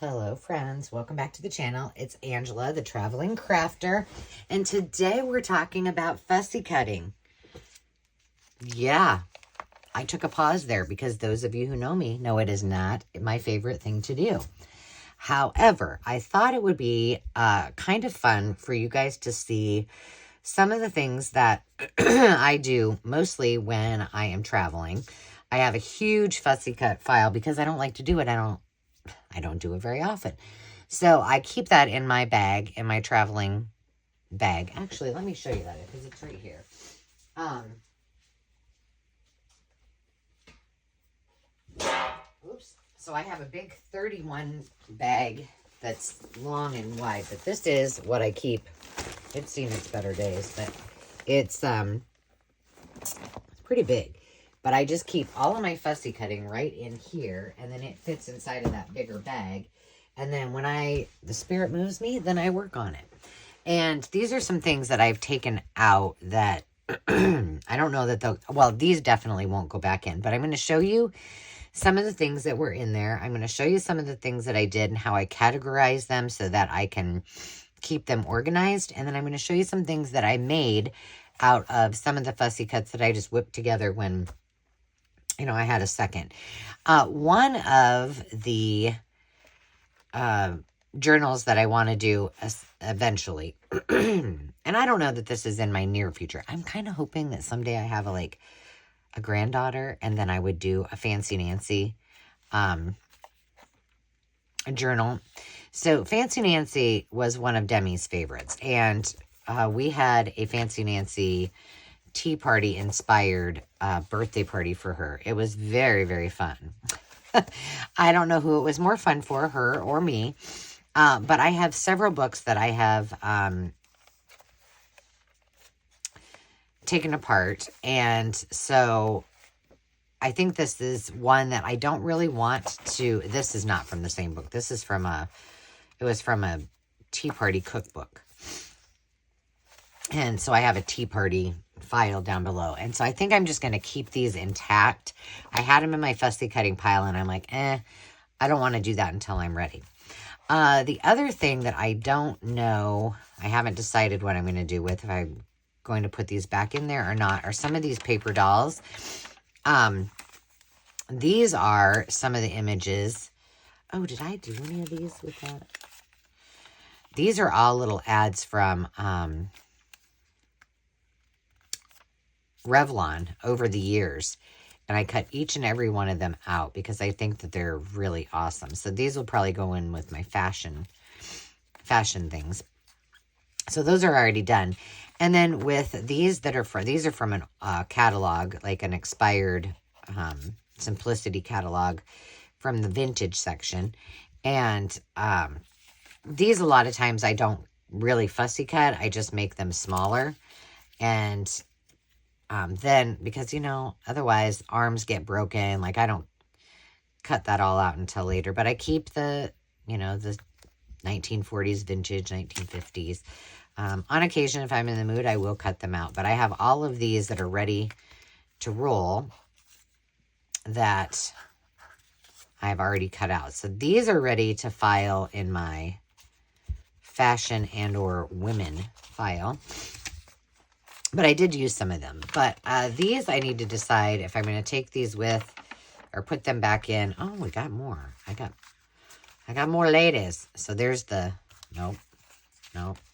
Hello friends, welcome back to the channel. It's Angela, the traveling crafter, and today we're talking about fussy cutting. Yeah, I took a pause there because those of you who know me know it is not my favorite thing to do. However, I thought it would be kind of fun for you guys to see some of the things that I do mostly when I am traveling. I have a huge fussy cut file because I don't like to do it. I don't do it very often. So I keep that in my bag, in my traveling bag. Actually, let me show you that because it's right here. Oops. So I have a big 31 bag that's long and wide, but this is what I keep. It's seen its better days, but it's pretty big. But I just keep all of my fussy cutting right in here, and then it fits inside of that bigger bag. And then when the spirit moves me, then I work on it. And these are some things that I've taken out that I don't know that well, these definitely won't go back in, but I'm going to show you some of the things that were in there. I'm going to show you some of the things that I did and how I categorize them so that I can keep them organized. And then I'm going to show you some things that I made out of some of the fussy cuts that I just whipped together when, you know, I had a second. One of the journals that I want to do eventually, and I don't know that this is in my near future. I'm kind of hoping that someday I have a granddaughter, and then I would do a Fancy Nancy a journal. So Fancy Nancy was one of Demi's favorites, and we had a Fancy Nancy tea party inspired birthday party for her. It was very, very fun. I don't know who it was more fun for, her or me, but I have several books that I have taken apart, and so I think this is one that I don't really want to. This is not from the same book. This is from it was from a tea party cookbook. And so I have a tea party file down below. And so I think I'm just going to keep these intact. I had them in my fussy cutting pile, and I'm like, I don't want to do that until I'm ready. The other thing that I don't know, I haven't decided what I'm going to do with, if I'm going to put these back in there or not, are some of these paper dolls. These are some of the images. Oh, did I do any of these with that? These are all little ads from Revlon over the years, and I cut each and every one of them out because I think that they're really awesome. So these will probably go in with my fashion things. So those are already done. And then with these that are these are from a catalog, like an expired Simplicity catalog from the vintage section. And these, a lot of times I don't really fussy cut. I just make them smaller. And then, because, you know, otherwise arms get broken. Like, I don't cut that all out until later. But I keep the, you know, the 1940s vintage, 1950s. On occasion, if I'm in the mood, I will cut them out. But I have all of these that are ready to roll that I've already cut out. So these are ready to file in my fashion and or women file. But I did use some of them. But these I need to decide if I'm going to take these with or put them back in. Oh, we got more. I got more ladies. So there's the, nope,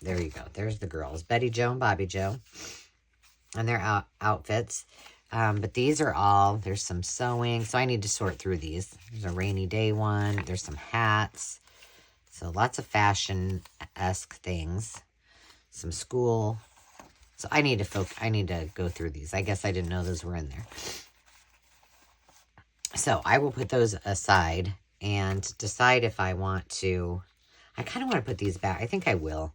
there you go. There's the girls, Betty Jo and Bobby Jo, and their outfits. But these are all, there's some sewing. So I need to sort through these. There's a rainy day one. There's some hats. So lots of fashion-esque things. Some school. So I need to go through these. I guess I didn't know those were in there. So I will put those aside and decide if I want to. I kind of want to put these back. I think I will.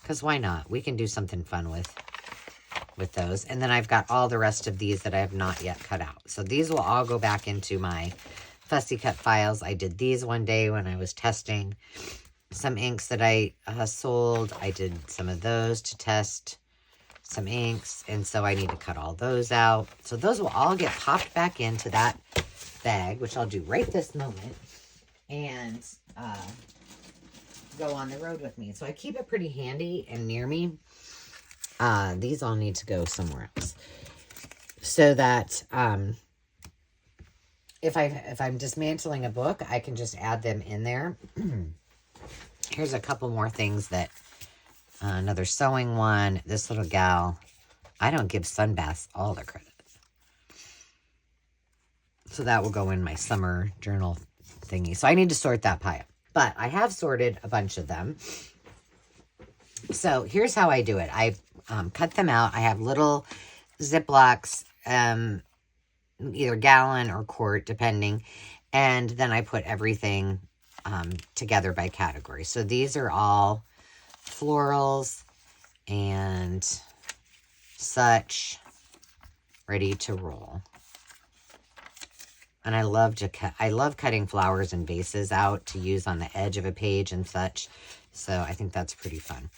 Because why not? We can do something fun with those. And then I've got all the rest of these that I have not yet cut out. So these will all go back into my fussy cut files. I did these one day when I was testing some inks that I sold. I did some of those to test some inks, and so I need to cut all those out. So those will all get popped back into that bag, which I'll do right this moment. and go on the road with me. So I keep it pretty handy and near me. These all need to go somewhere else. So that if I'm dismantling a book, I can just add them in there. Here's a couple more things that another sewing one. This little gal, I don't give Sunbaths all the credit. So that will go in my summer journal thingy. So I need to sort that pile. But I have sorted a bunch of them. So here's how I do it. I cut them out. I have little Ziplocs, either gallon or quart, depending. And then I put everything together by category. So these are all florals and such, ready to roll. And I love cutting flowers and vases out to use on the edge of a page and such. So I think that's pretty fun.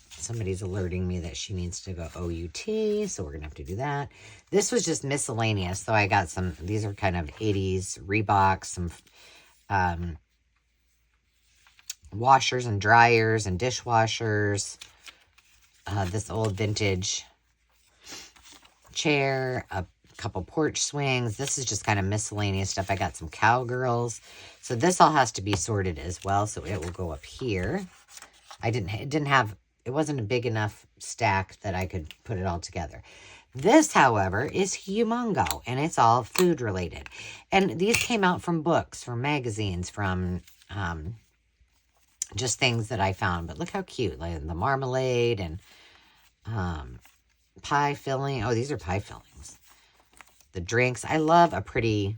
Somebody's alerting me that she needs to go OUT, so we're going to have to do that. This was just miscellaneous, so I got some, these are kind of 80s Reeboks, some washers and dryers and dishwashers, this old vintage chair, a couple porch swings. This is just kind of miscellaneous stuff. I got some cowgirls. So this all has to be sorted as well, so it will go up here. It wasn't a big enough stack that I could put it all together. This, however, is humongo, and it's all food related. And these came out from books, from magazines, from just things that I found. But look how cute, like the marmalade and pie filling. Oh, these are pie fillings. The drinks. I love a pretty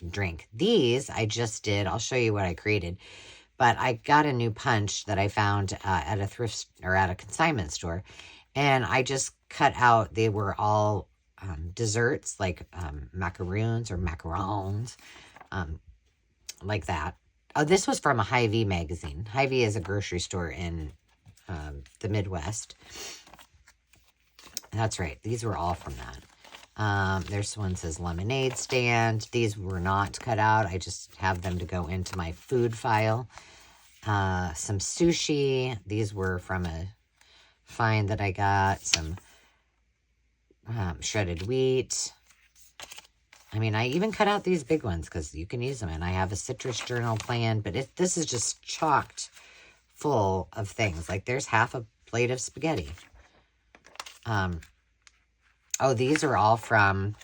drink. These I just did. I'll show you what I created. But I got a new punch that I found at a thrift or at a consignment store. And I just cut out, they were all desserts like macaroons or macarons, like that. Oh, this was from a Hy-Vee magazine. Hy-Vee is a grocery store in the Midwest. That's right. These were all from that. There's one that says lemonade stand. These were not cut out. I just have them to go into my food file. Some sushi. These were from a find that I got. Some shredded wheat. I mean, I even cut out these big ones because you can use them. And I have a citrus journal planned. But this is just chocked full of things. Like there's half a plate of spaghetti. Oh, these are all from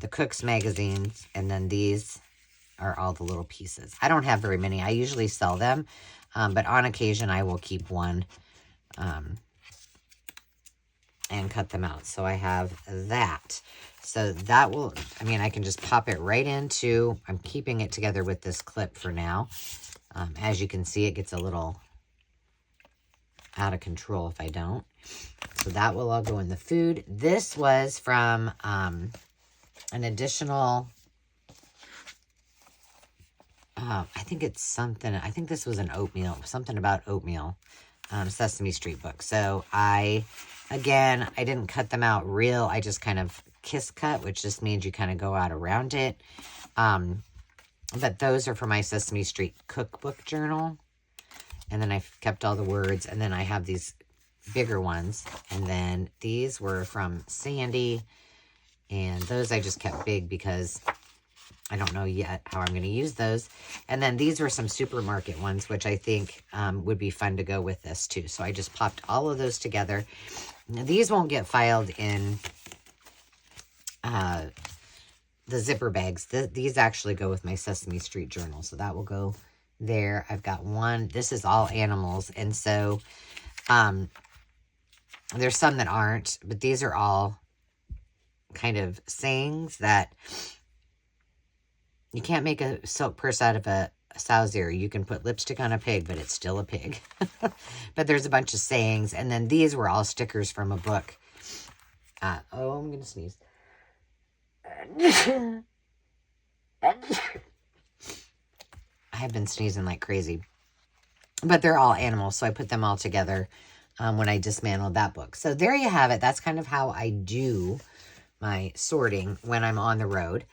the Cooks magazines, and then these are all the little pieces. I don't have very many. I usually sell them, but on occasion I will keep one and cut them out. So I have that. So that will, I mean, I can just pop it right into, I'm keeping it together with this clip for now. As you can see, it gets a little out of control if I don't. So that will all go in the food. This was from an additional, I think it's something, I think this was an oatmeal, something about oatmeal, Sesame Street book. So again, I didn't cut them out real. I just kind of kiss cut, which just means you kind of go out around it. But those are for my Sesame Street cookbook journal. And then I've kept all the words. And then I have these bigger ones. And then these were from Sandy. And those I just kept big because I don't know yet how I'm going to use those. And then these were some supermarket ones, which I think would be fun to go with this too. So I just popped all of those together. Now, these won't get filed in the zipper bags. These actually go with my Sesame Street journal. So that will go there. I've got one. This is all animals. And so there's some that aren't, but these are all kind of sayings that you can't make a silk purse out of a sow's ear. You can put lipstick on a pig, but it's still a pig. But there's a bunch of sayings. And then these were all stickers from a book. Oh, I'm going to sneeze. I have been sneezing like crazy. But they're all animals, so I put them all together when I dismantled that book. So there you have it. That's kind of how I do my sorting when I'm on the road.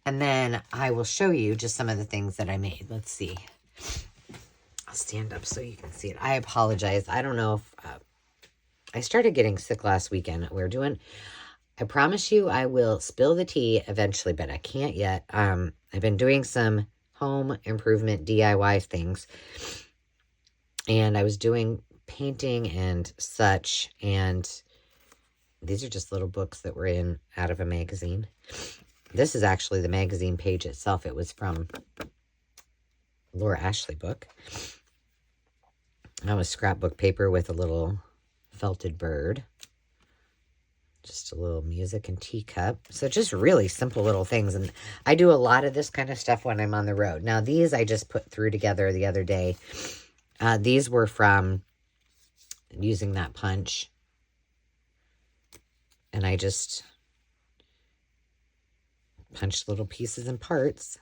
And then I will show you just some of the things that I made. Let's see. I'll stand up so you can see it. I apologize. I don't know if I started getting sick last weekend. I promise you I will spill the tea eventually, but I can't yet. I've been doing some home improvement DIY things. And I was doing painting and such. And these are just little books that were out of a magazine. This is actually the magazine page itself. It was from Laura Ashley book. That was scrapbook paper with a little felted bird. Just a little music and teacup. So just really simple little things. And I do a lot of this kind of stuff when I'm on the road. Now these I just threw together the other day. These were from using that punch. And I just punched little pieces and parts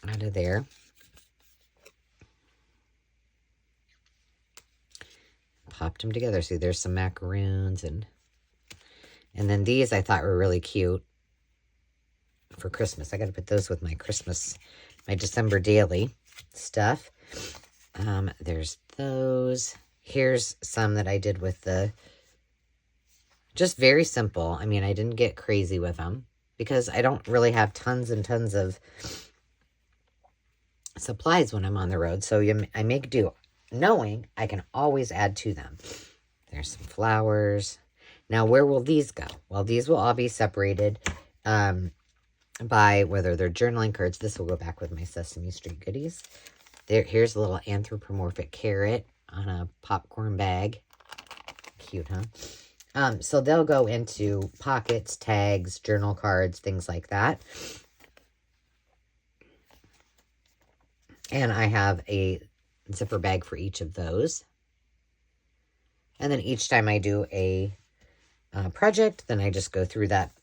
out of there. Popped them together. See, there's some macaroons and then these I thought were really cute for Christmas. I got to put those with my December daily stuff. There's those. Here's some that I did with just very simple. I mean, I didn't get crazy with them because I don't really have tons and tons of supplies when I'm on the road. So I make do, knowing I can always add to them. There's some flowers. Now, where will these go? Well, these will all be separated by whether they're journaling cards. This will go back with my Sesame Street goodies. Here's a little anthropomorphic carrot on a popcorn bag. Cute, huh? So they'll go into pockets, tags, journal cards, things like that. And I have a zipper bag for each of those. And then each time I do a project, then I just go through that,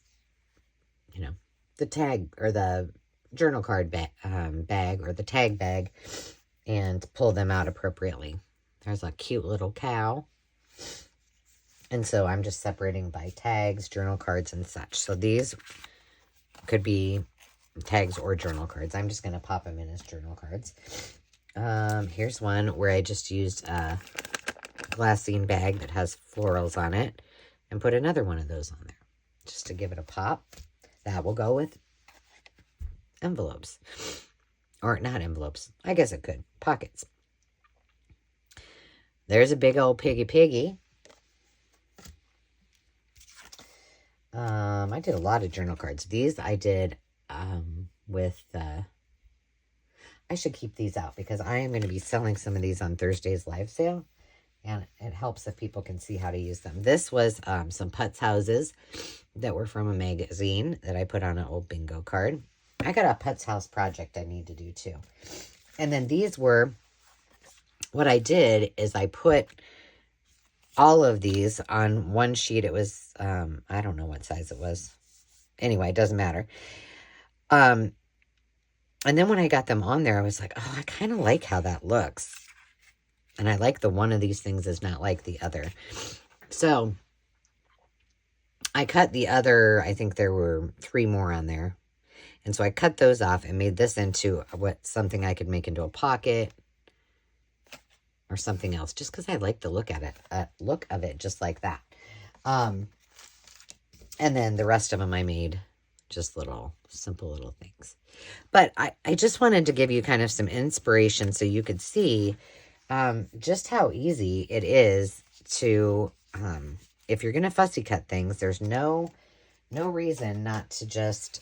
the tag or the journal card bag or the tag bag and pull them out appropriately. There's a cute little cow. And so I'm just separating by tags, journal cards, and such. So these could be tags or journal cards. I'm just going to pop them in as journal cards. Here's one where I just used a glassine bag that has florals on it and put another one of those on there just to give it a pop. That will go with envelopes. Or not envelopes. I guess it could. Pockets. There's a big old piggy. I did a lot of journal cards. These I did with... I should keep these out because I am going to be selling some of these on Thursday's live sale. And it helps if people can see how to use them. This was some putz houses that were from a magazine that I put on an old bingo card. I got a putz house project I need to do too. And then these were... What I did is I put all of these on one sheet. It was, I don't know what size it was. Anyway, it doesn't matter. And then when I got them on there, I was like, oh, I kind of like how that looks. And I like the one of these things is not like the other. So I cut the other, I think there were 3 more on there. And so I cut those off and made this into something I could make into a pocket or something else, just because I like the look of it just like that. And then the rest of them I made just simple little things. But I just wanted to give you kind of some inspiration so you could see just how easy it is to, if you're going to fussy cut things, there's no reason not to just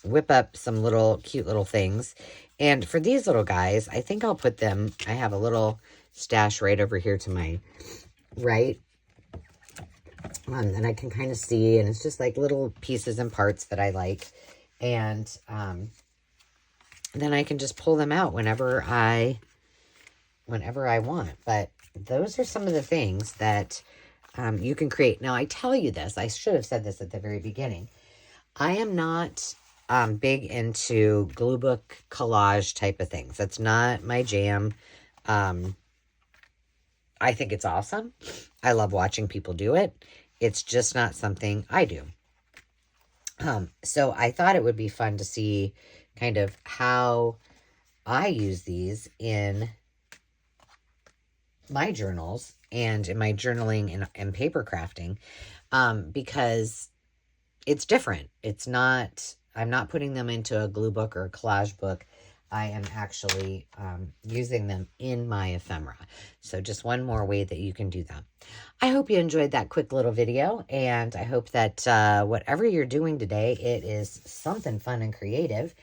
whip up some cute little things. And for these little guys, I think I'll put them, I have a little stash right over here to my right. And I can kind of see, and it's just like little pieces and parts that I like. And then I can just pull them out whenever I want. But those are some of the things that you can create. Now, I tell you this, I should have said this at the very beginning. I am not big into glue book collage type of things. That's not my jam. I think it's awesome. I love watching people do it. It's just not something I do. So I thought it would be fun to see kind of how I use these in my journals and in my journaling and paper crafting, because it's different. It's not, I'm not putting them into a glue book or a collage book. I am actually using them in my ephemera. So just one more way that you can do that. I hope you enjoyed that quick little video, and I hope that whatever you're doing today, it is something fun and creative.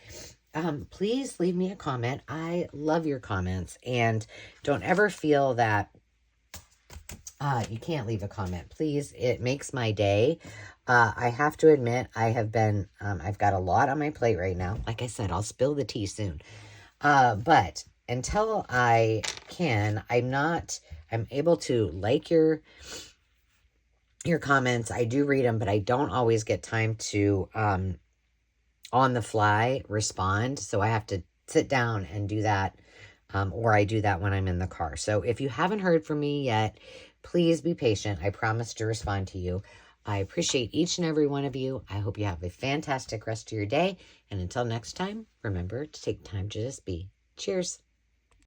Please leave me a comment. I love your comments, and don't ever feel that you can't leave a comment. Please, it makes my day. I have to admit, I have been, I've got a lot on my plate right now. Like I said, I'll spill the tea soon. But until I can, I'm able to like your comments. I do read them, but I don't always get time to, on the fly respond. So I have to sit down and do that. Or I do that when I'm in the car. So if you haven't heard from me yet, please be patient. I promise to respond to you. I appreciate each and every one of you. I hope you have a fantastic rest of your day. And until next time, remember to take time to just be. Cheers.